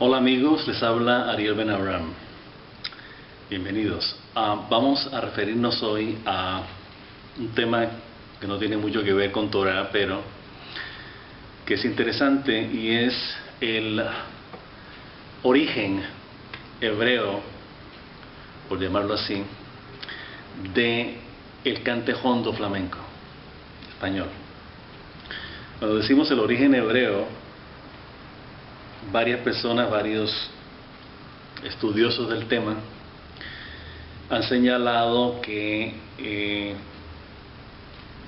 Hola amigos, les habla Ariel Ben Abraham. Bienvenidos. Vamos a referirnos hoy a un tema que no tiene mucho que ver con Torah, pero que es interesante, y es el origen hebreo, por llamarlo así, de el cante jondo flamenco español. Cuando decimos el origen hebreo, varias personas, varios estudiosos del tema han señalado que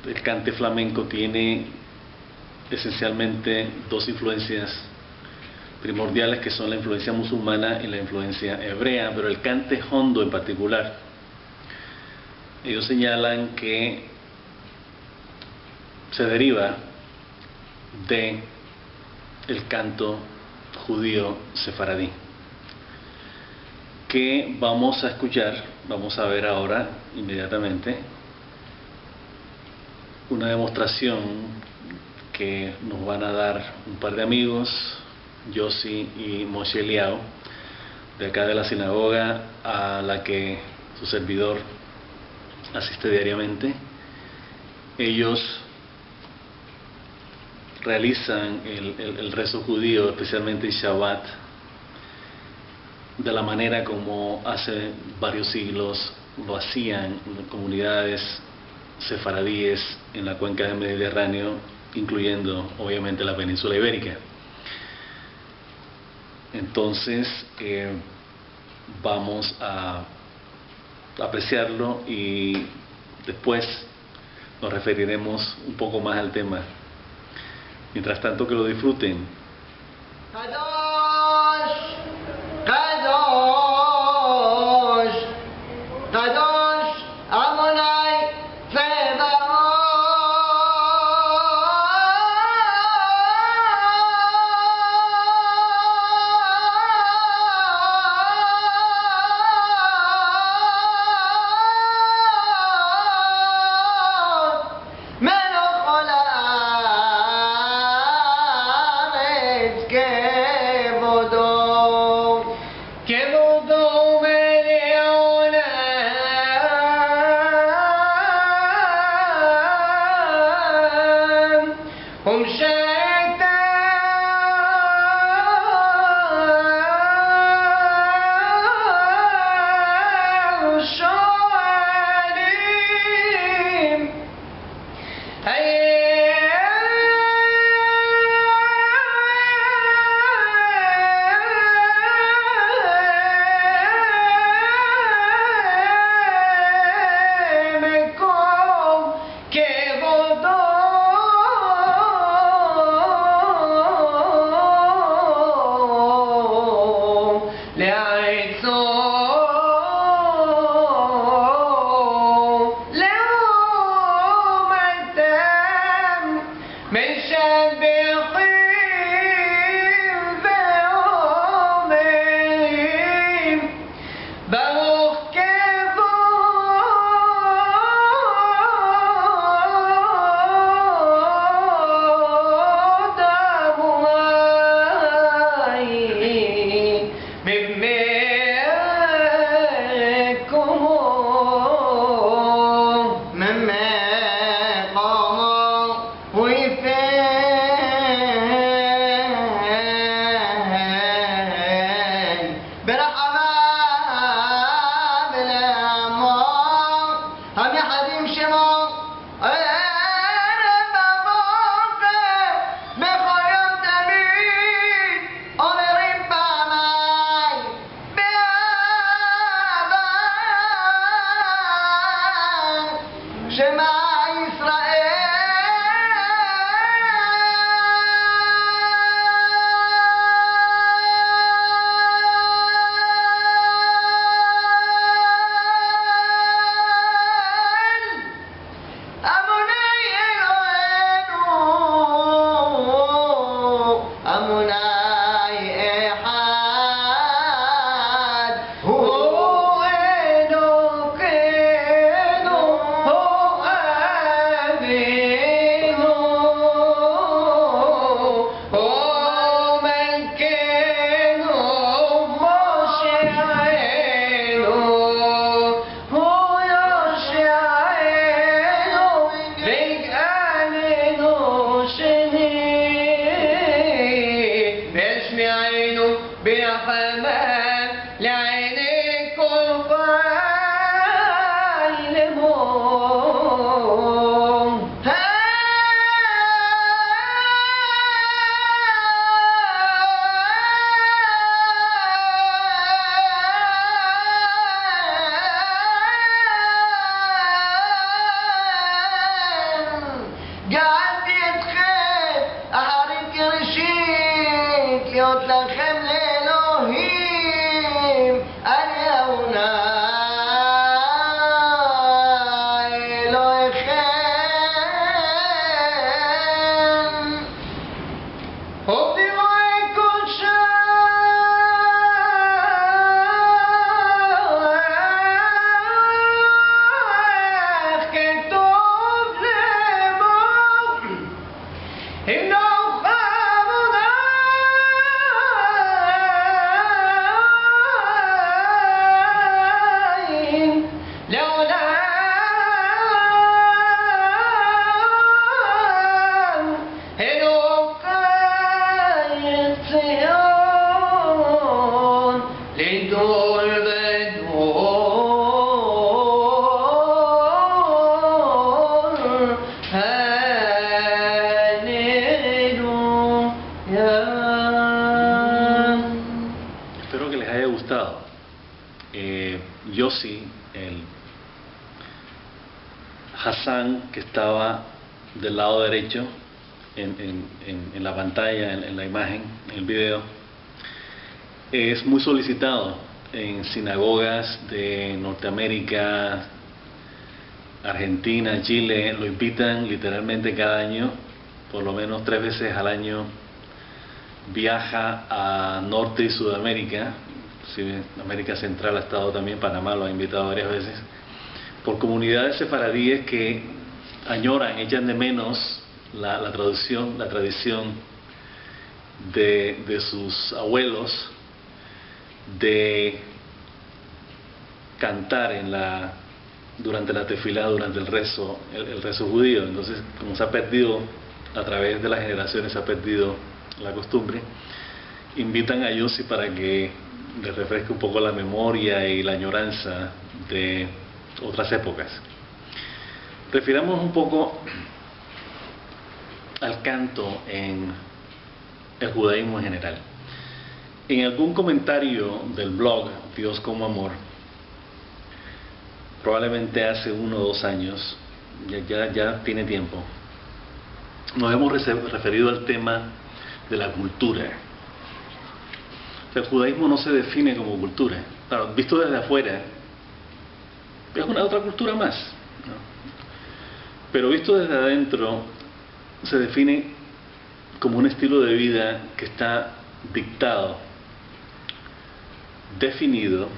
el cante flamenco tiene esencialmente dos influencias primordiales, que son la influencia musulmana y la influencia hebrea, pero el cante jondo en particular, ellos señalan que se deriva de el canto judío sefaradí, que vamos a escuchar, vamos a ver ahora inmediatamente una demostración que nos van a dar un par de amigos, Yossi y Moshe Eliao, de acá de la sinagoga a la que su servidor asiste diariamente. Ellos realizan el rezo judío, especialmente en Shabbat, de la manera como hace varios siglos lo hacían comunidades sefaradíes en la cuenca del Mediterráneo, incluyendo obviamente la península ibérica. Entonces vamos a apreciarlo y después nos referiremos un poco más al tema. Mientras tanto, que lo disfruten. Kadosh, Kadosh, Kadosh, Adonai Tzebaot. Melech olam, כבודו מלך עולם, ומשעתיו שואלים Hassan, que estaba del lado derecho en la pantalla, en la imagen, en el video, es muy solicitado en sinagogas de Norteamérica, Argentina, Chile. Lo invitan literalmente cada año, por lo menos 3 veces al año. Viaja a Norte y Sudamérica, sí, América Central ha estado también, Panamá lo ha invitado varias veces, por comunidades sefaradíes que añoran, echan de menos la tradición de sus abuelos de cantar durante la tefilá, durante el rezo judío. Entonces, como se ha perdido a través de las generaciones, se ha perdido la costumbre, invitan a Yossi para que les refresque un poco la memoria y la añoranza de otras épocas. Refiramos un poco al canto en el judaísmo en general. En algún comentario del blog Dios como Amor, probablemente hace 1 o 2 años, ya tiene tiempo, nos hemos referido al tema de la cultura. O sea, el judaísmo no se define como cultura. Claro, visto desde afuera, es una otra cultura más, ¿no? Pero visto desde adentro, se define como un estilo de vida que está dictado, definido,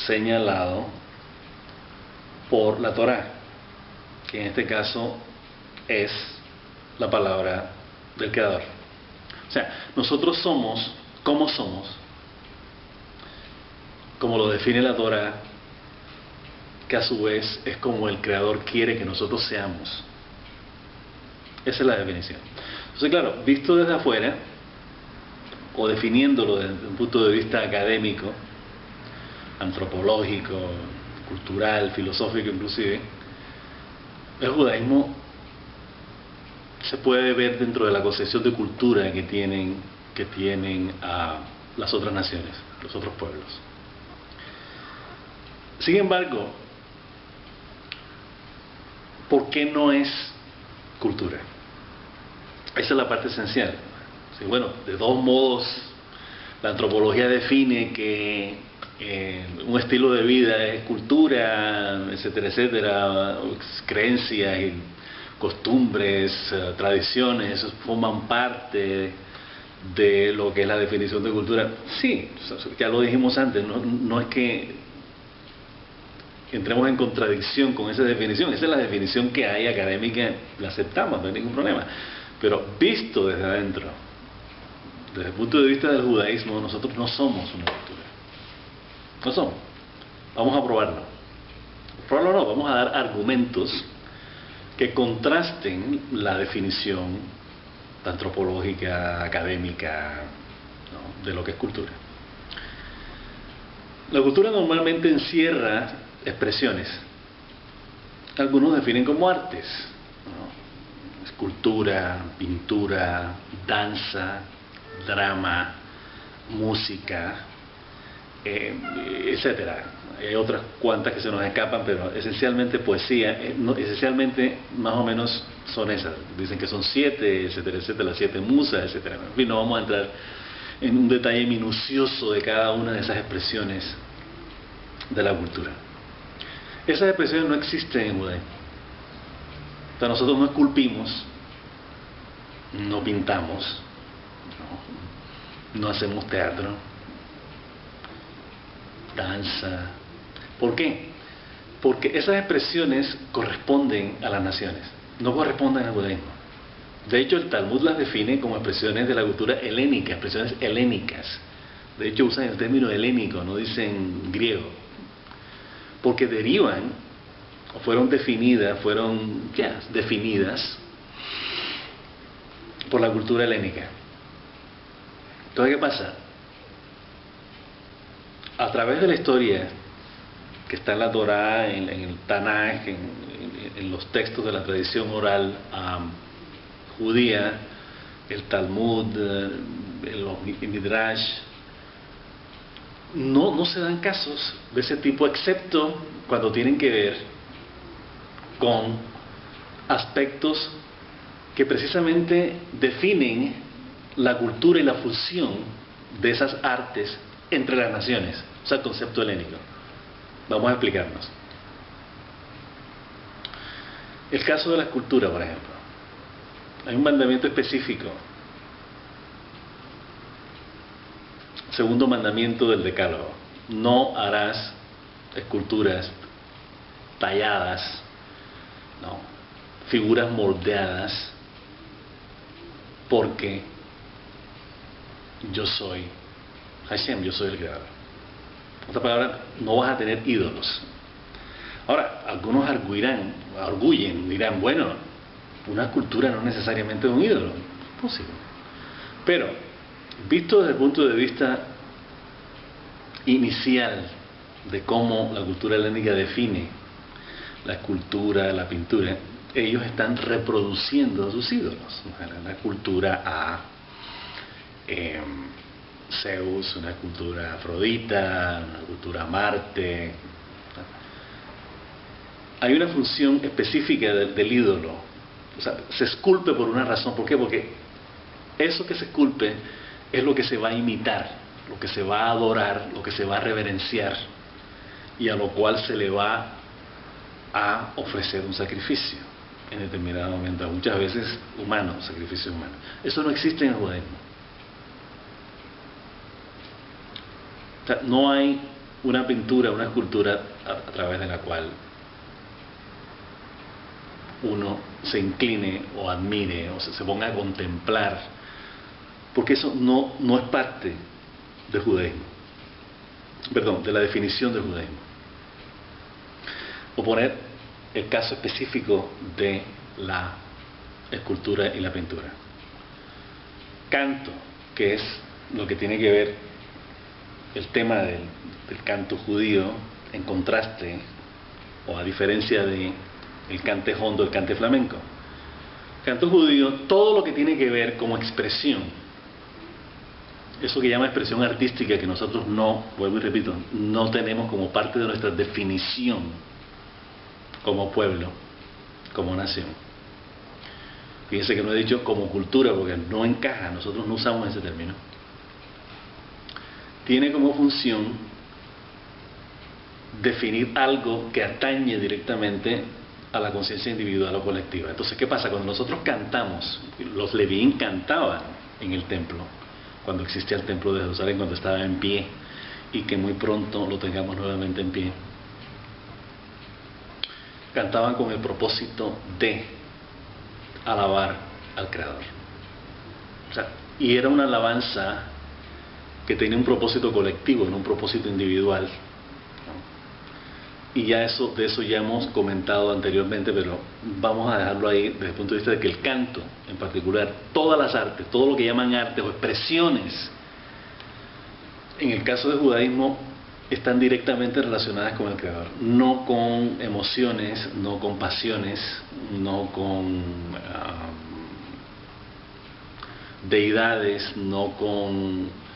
señalado por la Torá, que en este caso es la palabra del Creador. O sea, nosotros somos como somos, como lo define la Torá, que a su vez es como el Creador quiere que nosotros seamos. Esa es la definición. Entonces, claro, visto desde afuera, o definiéndolo desde un punto de vista académico, antropológico, cultural, filosófico inclusive, el judaísmo se puede ver dentro de la concepción de cultura que tienen las otras naciones, los otros pueblos. Sin embargo, ¿por qué no es cultura? Esa es la parte esencial. Sí, bueno, de todos modos, la antropología define que un estilo de vida es cultura, etcétera, etcétera, creencias y costumbres, tradiciones, forman parte de lo que es la definición de cultura. Sí, ya lo dijimos antes, no es que entremos en contradicción con esa definición. Esa es la definición que hay académica, la aceptamos, no hay ningún problema. Pero visto desde adentro, desde el punto de vista del judaísmo, nosotros no somos una cultura. No somos. Vamos a probarlo. Probarlo no, vamos a dar argumentos que contrasten la definición antropológica, académica, ¿no?, de lo que es cultura. La cultura normalmente encierra expresiones. Algunos definen como artes, ¿no?, escultura, pintura, danza, drama, música, etcétera. Hay otras cuantas que se nos escapan, pero esencialmente poesía, esencialmente más o menos son esas. Dicen que son 7, etcétera, etcétera, las 7 musas, etcétera. En fin, no vamos a entrar en un detalle minucioso de cada una de esas expresiones de la cultura. Esas expresiones no existen en judaísmo. O sea, nosotros no esculpimos, no pintamos, no hacemos teatro, danza. ¿Por qué? Porque esas expresiones corresponden a las naciones, no corresponden al judaísmo. De hecho, el Talmud las define como expresiones de la cultura helénica, expresiones helénicas. De hecho, usan el término helénico, no dicen griego, porque derivan, o fueron definidas por la cultura helénica. Entonces, ¿qué pasa? A través de la historia que está en la Torá, en el Tanaj, en los textos de la tradición oral judía, el Talmud, el Midrash, no se dan casos de ese tipo, excepto cuando tienen que ver con aspectos que precisamente definen la cultura y la fusión de esas artes entre las naciones, o sea, el concepto helénico. Vamos a explicarnos. El caso de la escultura, por ejemplo. Hay un mandamiento específico. Segundo mandamiento del Decálogo. No harás esculturas talladas, no, figuras moldeadas, porque yo soy Hashem, yo soy el Creador. En otra palabra, no vas a tener ídolos. Ahora, algunos arguyen, dirán, bueno, una escultura no necesariamente es un ídolo. Es posible. Pero, visto desde el punto de vista inicial de cómo la cultura helénica define la escultura, la pintura, ellos están reproduciendo a sus ídolos. Una escultura a Zeus, una escultura a Afrodita, una escultura a Marte. Hay una función específica del ídolo. O sea, se esculpe por una razón. ¿Por qué? Porque eso que se esculpe es lo que se va a imitar, lo que se va a adorar, lo que se va a reverenciar, y a lo cual se le va a ofrecer un sacrificio en determinado momento, muchas veces humano, sacrificio humano. Eso no existe en el judaísmo. O sea, no hay una pintura, una escultura a través de la cual uno se incline o admire o se ponga a contemplar, porque eso no es parte del judaísmo, perdón, de la definición del judaísmo. O poner el caso específico de la escultura y la pintura. Canto, que es lo que tiene que ver el tema del canto judío, en contraste o a diferencia de el cante hondo, el cante flamenco. Canto judío, todo lo que tiene que ver como expresión, eso que llama expresión artística, que nosotros no, vuelvo y repito, no tenemos como parte de nuestra definición como pueblo, como nación. Fíjense que no he dicho como cultura porque no encaja, nosotros no usamos ese término. Tiene como función definir algo que atañe directamente a la conciencia individual o colectiva. Entonces, ¿qué pasa? Cuando nosotros cantamos, los Levín cantaban en el templo, cuando existía el templo de Jerusalén, cuando estaba en pie, y que muy pronto lo tengamos nuevamente en pie. Cantaban con el propósito de alabar al Creador. O sea, y era una alabanza que tenía un propósito colectivo, no un propósito individual, ¿no? Y ya de eso ya hemos comentado anteriormente, pero vamos a dejarlo ahí desde el punto de vista de que el canto, en particular, todas las artes, todo lo que llaman artes o expresiones, en el caso del judaísmo, están directamente relacionadas con el Creador, no con emociones, no con pasiones, no con deidades, no con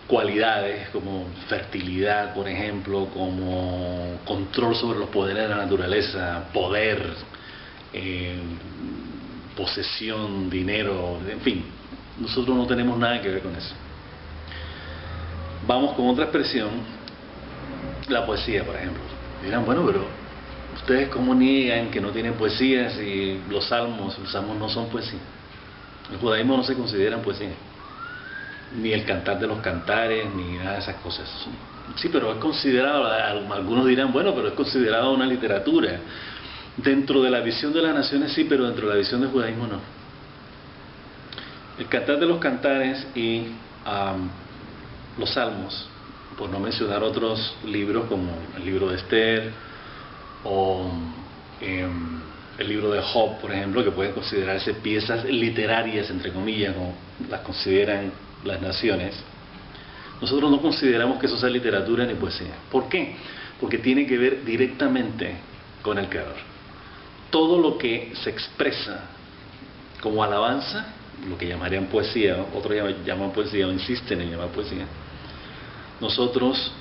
cualidades como fertilidad, por ejemplo, como control sobre los poderes de la naturaleza, poder, posesión, dinero, en fin, nosotros no tenemos nada que ver con eso. Vamos con otra expresión. La poesía, por ejemplo. Dirán, bueno, pero ¿ustedes cómo niegan que no tienen poesía si los salmos no son poesía? El judaísmo no se consideran poesía, ni el cantar de los cantares, ni nada de esas cosas. Sí, pero es considerado, algunos dirán, bueno, pero es considerado una literatura. Dentro de la visión de las naciones sí, pero dentro de la visión del judaísmo no. El cantar de los cantares y los salmos, por no mencionar otros libros como el libro de Esther o el libro de Job, por ejemplo, que pueden considerarse piezas literarias, entre comillas, como las consideran las naciones. Nosotros no consideramos que eso sea literatura ni poesía. ¿Por qué? Porque tiene que ver directamente con el Creador. Todo lo que se expresa como alabanza, lo que llamarían poesía, otros llaman poesía o insisten en llamar poesía, nosotros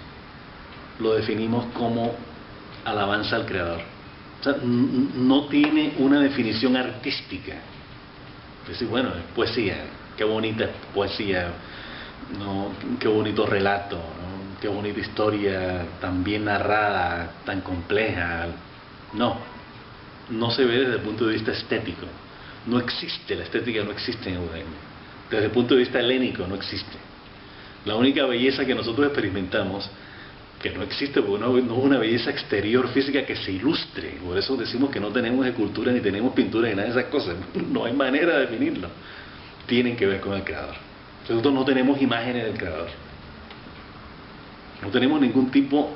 lo definimos como alabanza al Creador. O sea, no tiene una definición artística. Es decir, bueno, es poesía, qué bonita poesía, ¿no? Qué bonito relato, ¿no? Qué bonita historia, tan bien narrada, tan compleja. No se ve desde el punto de vista estético. No existe, la estética no existe en el judaísmo. Desde el punto de vista helénico no existe. La única belleza que nosotros experimentamos, que no existe porque no es una belleza exterior física que se ilustre. Por eso decimos que no tenemos escultura ni tenemos pintura ni nada de esas cosas. No hay manera de definirlo. Tienen que ver con el Creador. Nosotros no tenemos imágenes del Creador. No tenemos ningún tipo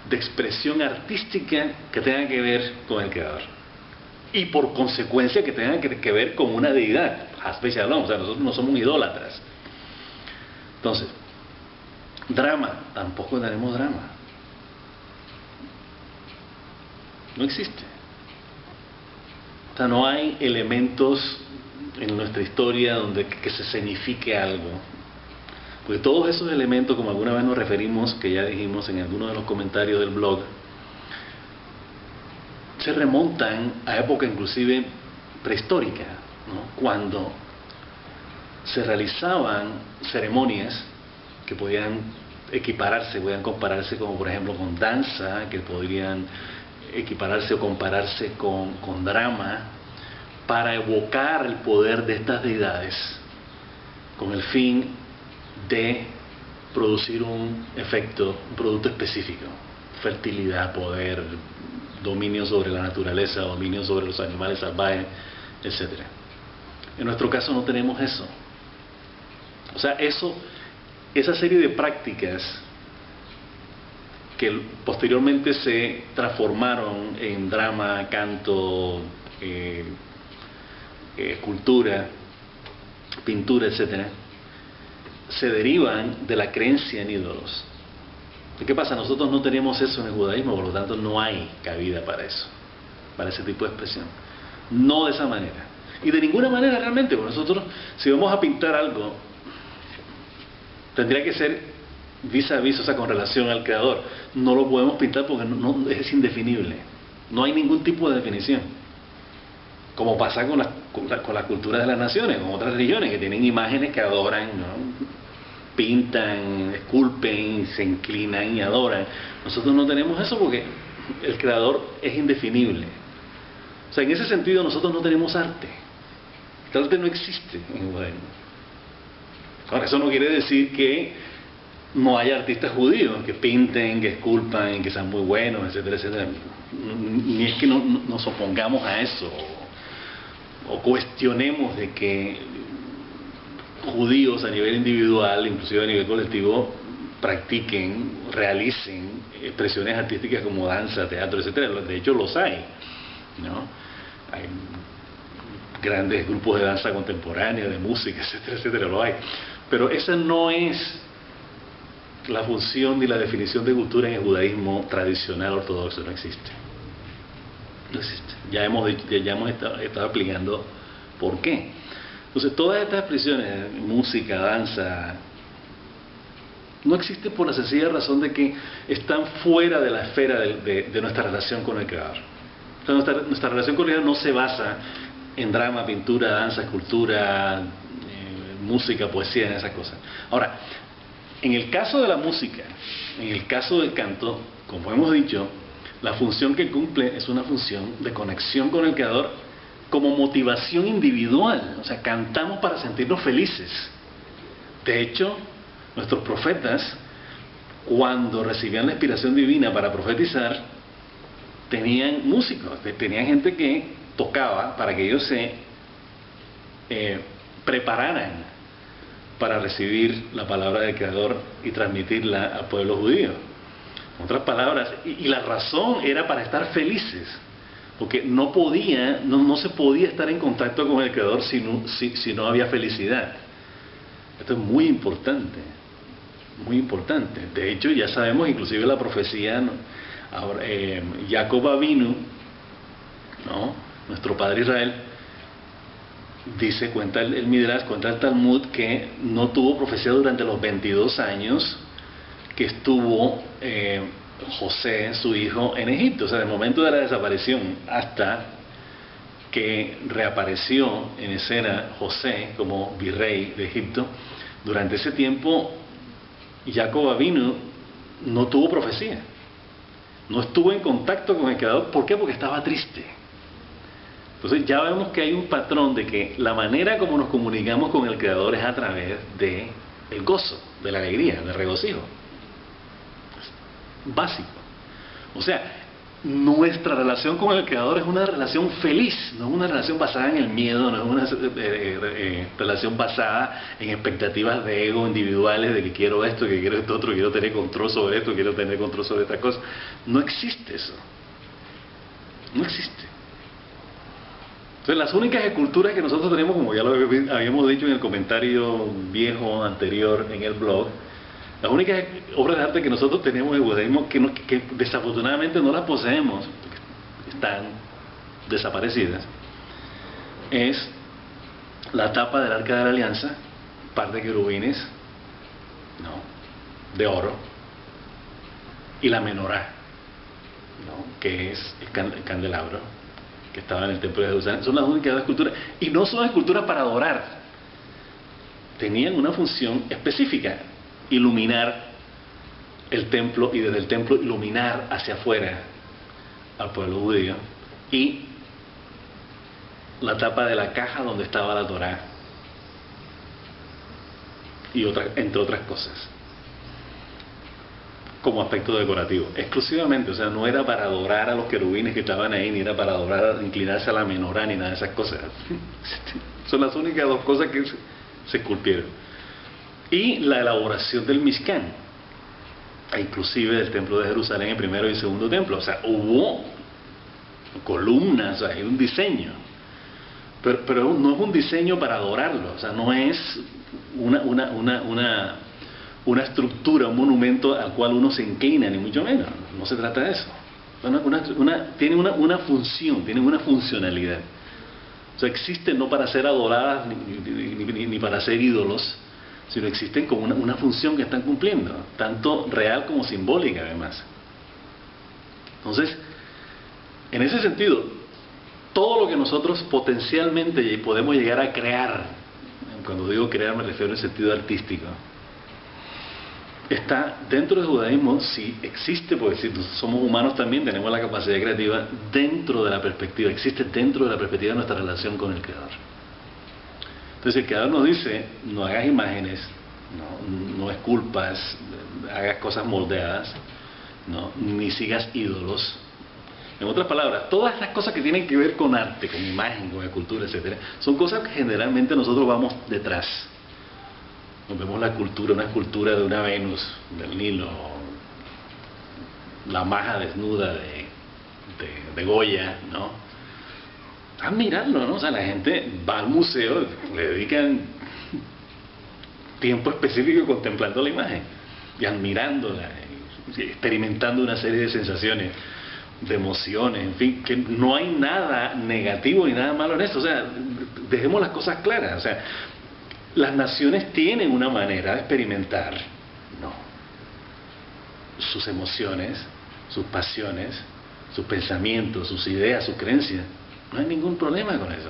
de expresión artística que tenga que ver con el Creador. Y por consecuencia que tenga que ver con una deidad. Hasbe Shalom. O sea, nosotros no somos idólatras. Entonces, drama, tampoco tenemos drama. No existe. O sea, no hay elementos en nuestra historia donde que se signifique algo. Porque todos esos elementos, como alguna vez nos referimos, que ya dijimos en alguno de los comentarios del blog, se remontan a época inclusive prehistórica, ¿no? Cuando se realizaban ceremonias que podían equipararse, podían compararse como por ejemplo con danza, que podrían equipararse o compararse con drama, para evocar el poder de estas deidades con el fin de producir un efecto, un producto específico: fertilidad, poder, dominio sobre la naturaleza, dominio sobre los animales salvajes, etc. En nuestro caso no tenemos eso. O sea, esa serie de prácticas que posteriormente se transformaron en drama, canto, escultura, pintura, etc., se derivan de la creencia en ídolos. ¿Qué pasa? Nosotros no tenemos eso en el judaísmo, por lo tanto no hay cabida para eso, para ese tipo de expresión. No de esa manera. Y de ninguna manera realmente, porque nosotros, si vamos a pintar algo, tendría que ser vis a vis, o sea, con relación al Creador. No lo podemos pintar porque es indefinible. No hay ningún tipo de definición. Como pasa con las culturas de las naciones, con otras religiones que tienen imágenes que adoran, ¿no? Pintan, esculpen, se inclinan y adoran. Nosotros no tenemos eso porque el Creador es indefinible. O sea, en ese sentido nosotros no tenemos arte. El arte no existe en el judaísmo. Ahora, eso no quiere decir que no haya artistas judíos que pinten, que esculpan, que sean muy buenos, etcétera, etcétera. Ni es que nos opongamos a eso o cuestionemos de que judíos a nivel individual, inclusive a nivel colectivo, practiquen, realicen expresiones artísticas como danza, teatro, etcétera. De hecho los hay, ¿no? Hay grandes grupos de danza contemporánea, de música, etcétera, etcétera, lo hay. Pero esa no es la función ni la definición de cultura en el judaísmo tradicional ortodoxo. No existe. No existe. Ya hemos estado explicando por qué. Entonces, todas estas expresiones, música, danza, no existen por la sencilla razón de que están fuera de la esfera de nuestra relación con el Creador. Entonces, nuestra relación con el Creador no se basa en drama, pintura, danza, escultura, música, poesía, en esas cosas. Ahora, en el caso de la música, en el caso del canto, como hemos dicho, la función que cumple es una función de conexión con el Creador como motivación individual. O sea, cantamos para sentirnos felices. De hecho, nuestros profetas, cuando recibían la inspiración divina para profetizar, tenían músicos, tenían gente que tocaba para que ellos se prepararan para recibir la palabra del Creador y transmitirla al pueblo judío. En otras palabras, y la razón era para estar felices, porque no se podía estar en contacto con el Creador si no había felicidad. Esto es muy importante, muy importante. De hecho, ya sabemos, inclusive la profecía, ¿no? Ahora, Jacob Avinu, ¿no? Nuestro padre Israel, dice, cuenta el Midrash, cuenta el Talmud, que no tuvo profecía durante los 22 años que estuvo José, su hijo, en Egipto. O sea, del momento de la desaparición hasta que reapareció en escena José como virrey de Egipto, durante ese tiempo Jacob Avinu no tuvo profecía, no estuvo en contacto con el Creador. ¿Por qué? Porque estaba triste. Entonces ya vemos que hay un patrón de que la manera como nos comunicamos con el Creador es a través de el gozo, de la alegría, del regocijo. Básico. O sea, nuestra relación con el Creador es una relación feliz, no es una relación basada en el miedo, no es una relación basada en expectativas de ego individuales, de que quiero esto, que quiero esto otro, quiero tener control sobre esto, quiero tener control sobre esta cosa. No existe eso. No existe. Entonces, las únicas esculturas que nosotros tenemos, como ya lo habíamos dicho en el comentario viejo anterior en el blog, las únicas obras de arte que nosotros tenemos en el judaísmo que desafortunadamente no las poseemos, están desaparecidas, es la tapa del Arca de la Alianza, par de querubines, ¿no?, de oro, y la menorá, ¿no?, que es el candelabro que estaba en el templo de Jerusalén. Son las únicas dos esculturas, y no son esculturas para adorar, tenían una función específica: iluminar el templo, y desde el templo iluminar hacia afuera al pueblo judío, y la tapa de la caja donde estaba la Torá, y entre otras cosas, como aspecto decorativo, exclusivamente. O sea, no era para adorar a los querubines que estaban ahí, ni era para adorar, inclinarse a la menorá, ni nada de esas cosas. Son las únicas dos cosas que se esculpieron. Y la elaboración del Mishkan, inclusive del templo de Jerusalén, el primero y el segundo templo. O sea, hubo columnas, o sea, hay un diseño, pero no es un diseño para adorarlo. O sea, no es una estructura, un monumento al cual uno se inclina, ni mucho menos. No se trata de eso. Tiene una función, tiene una funcionalidad. O sea, existen no para ser adoradas ni para ser ídolos, sino existen como una función que están cumpliendo, tanto real como simbólica, además. Entonces, en ese sentido, todo lo que nosotros potencialmente podemos llegar a crear, cuando digo crear me refiero en sentido artístico, está dentro del judaísmo. Si existe, porque si somos humanos también tenemos la capacidad creativa, dentro de la perspectiva, existe dentro de la perspectiva de nuestra relación con el Creador. Entonces el Creador nos dice: no hagas imágenes, no esculpas, hagas cosas moldeadas, ni sigas ídolos. En otras palabras, todas estas cosas que tienen que ver con arte, con imagen, con escultura, etcétera, son cosas que generalmente nosotros vamos detrás. Nos vemos una escultura de una Venus del Nilo, la maja desnuda de Goya, ¿no? A mirarlo, ¿no? O sea, la gente va al museo, le dedican tiempo específico contemplando la imagen y admirándola, y experimentando una serie de sensaciones, de emociones, en fin, que no hay nada negativo ni nada malo en esto. O sea, dejemos las cosas claras. O sea, las naciones tienen una manera de experimentar, sus emociones, sus pasiones, sus pensamientos, sus ideas, sus creencias. No hay ningún problema con eso.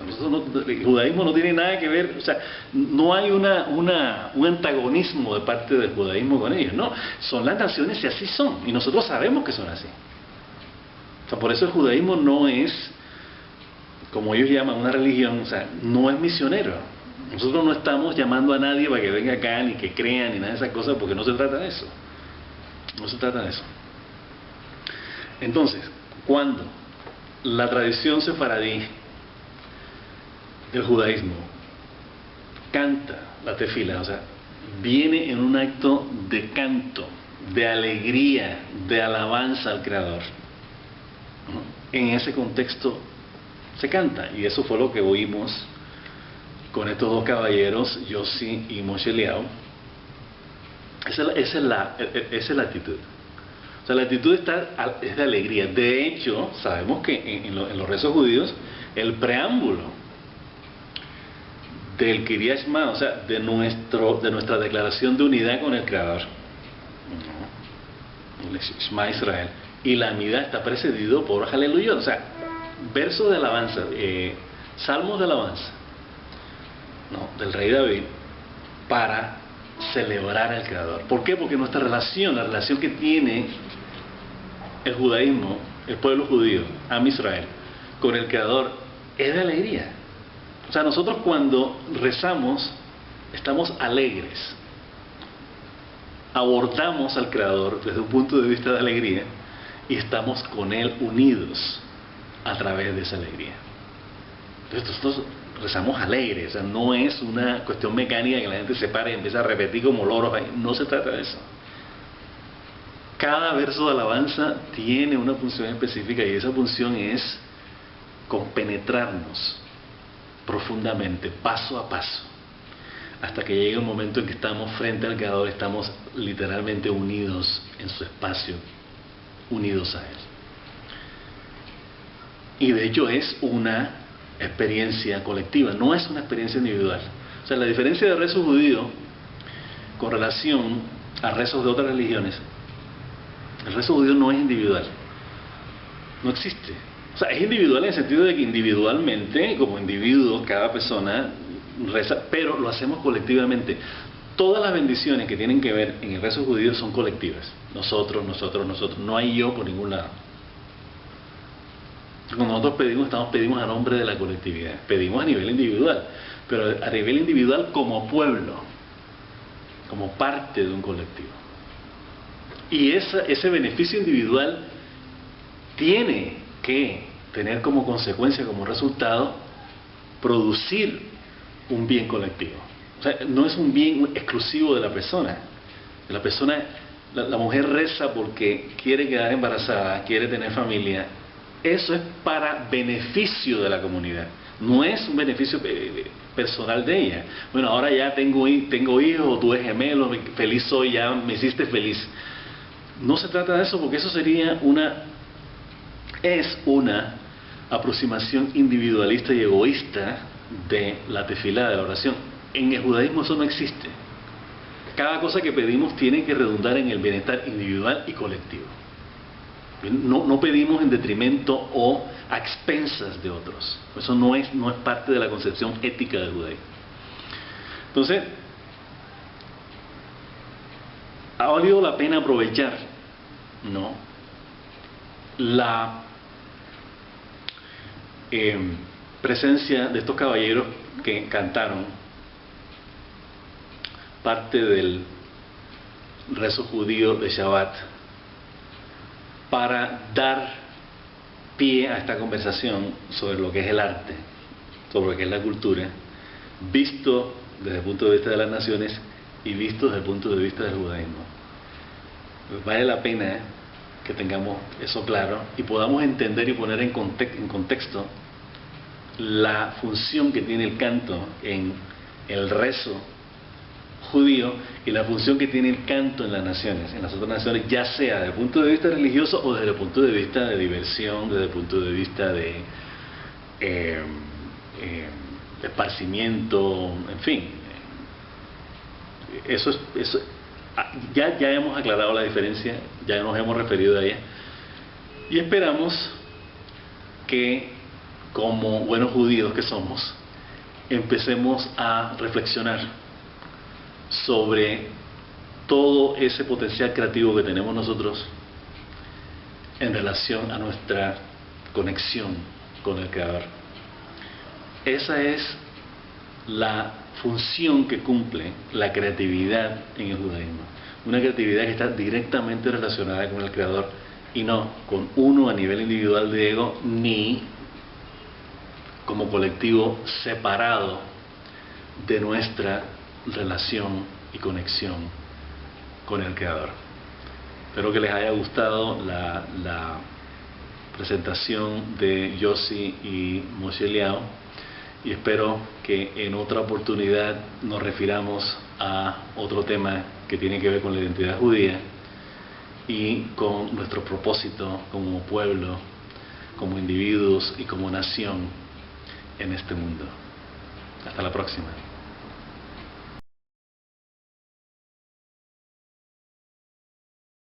El judaísmo no tiene nada que ver, o sea, no hay un antagonismo de parte del judaísmo con ellos. No, son las naciones y así son, y nosotros sabemos que son así. O sea, por eso el judaísmo no es, como ellos llaman, una religión. O sea, no es misionero. Nosotros no estamos llamando a nadie para que venga acá, ni que crean, ni nada de esas cosas, porque no se trata de eso. No se trata de eso. Entonces, cuando la tradición sefaradí del judaísmo canta la tefila, o sea, viene en un acto de canto, de alegría, de alabanza al Creador, en ese contexto se canta, y eso fue lo que oímos con estos dos caballeros, Yossi y Moshe Eliyahu. Esa es la actitud. O sea, la actitud es de alegría. De hecho, sabemos que en los rezos judíos, el preámbulo del Kriyat Shema, o sea, de nuestra declaración de unidad con el Creador, el Shema Israel, y la Amida está precedido por Aleluya, o sea, versos de alabanza, salmos de alabanza, ¿no?, del rey David, para celebrar al Creador. ¿Por qué? Porque nuestra relación, la relación que tiene el judaísmo, el pueblo judío, Am Israel, con el Creador, es de alegría. O sea, nosotros cuando rezamos, estamos alegres, abordamos al Creador desde un punto de vista de alegría y estamos con Él unidos a través de esa alegría. Entonces nosotros rezamos alegres, o sea, no es una cuestión mecánica que la gente se para y empieza a repetir como loros, no se trata de eso. Cada verso de alabanza tiene una función específica y esa función es compenetrarnos profundamente, paso a paso, hasta que llegue un momento en que estamos frente al Creador, estamos literalmente unidos en su espacio, unidos a Él. Y de hecho es una experiencia colectiva, no es una experiencia individual. O sea, la diferencia del rezo judío con relación a rezos de otras religiones, el rezo judío no es individual, no existe. O sea, es individual en el sentido de que individualmente, como individuos, cada persona reza, pero lo hacemos colectivamente. Todas las bendiciones que tienen que ver en el rezo judío son colectivas. Nosotros, no hay yo por ningún lado. Cuando nosotros pedimos a nombre de la colectividad, pedimos a nivel individual, pero a nivel individual como pueblo, como parte de un colectivo. Y ese beneficio individual tiene que tener como consecuencia, como resultado, producir un bien colectivo. O sea, no es un bien exclusivo de la persona. La mujer reza porque quiere quedar embarazada, quiere tener familia. Eso es para beneficio de la comunidad. No es un beneficio personal de ella. Bueno, ahora ya tengo hijos, tuve gemelos, feliz soy, ya me hiciste feliz. No se trata de eso, porque eso sería una aproximación individualista y egoísta de la tefilá, de la oración. En el judaísmo eso no existe. Cada cosa que pedimos tiene que redundar en el bienestar individual y colectivo. No pedimos en detrimento o a expensas de otros. Eso no es parte de la concepción ética del judaísmo. Entonces, ha valido la pena aprovechar, ¿no?, la presencia de estos caballeros que cantaron parte del rezo judío de Shabbat para dar pie a esta conversación sobre lo que es el arte, sobre lo que es la cultura, visto desde el punto de vista de las naciones y visto desde el punto de vista del judaísmo. Pues vale la pena que tengamos eso claro y podamos entender y poner en contexto la función que tiene el canto en el rezo judío y la función que tiene el canto en las naciones, en las otras naciones, ya sea desde el punto de vista religioso o desde el punto de vista de diversión, desde el punto de vista de esparcimiento, en fin. Ya hemos aclarado la diferencia, ya nos hemos referido a ella y esperamos que, como buenos judíos que somos, empecemos a reflexionar sobre todo ese potencial creativo que tenemos nosotros en relación a nuestra conexión con el Creador. Esa es la función que cumple la creatividad en el judaísmo. Una creatividad que está directamente relacionada con el Creador y no con uno a nivel individual de ego, ni como colectivo separado de nuestra relación y conexión con el Creador. Espero que les haya gustado la presentación de Yossi y Moshe Eliao y espero que en otra oportunidad nos refiramos a otro tema que tiene que ver con la identidad judía y con nuestro propósito como pueblo, como individuos y como nación en este mundo. Hasta la próxima.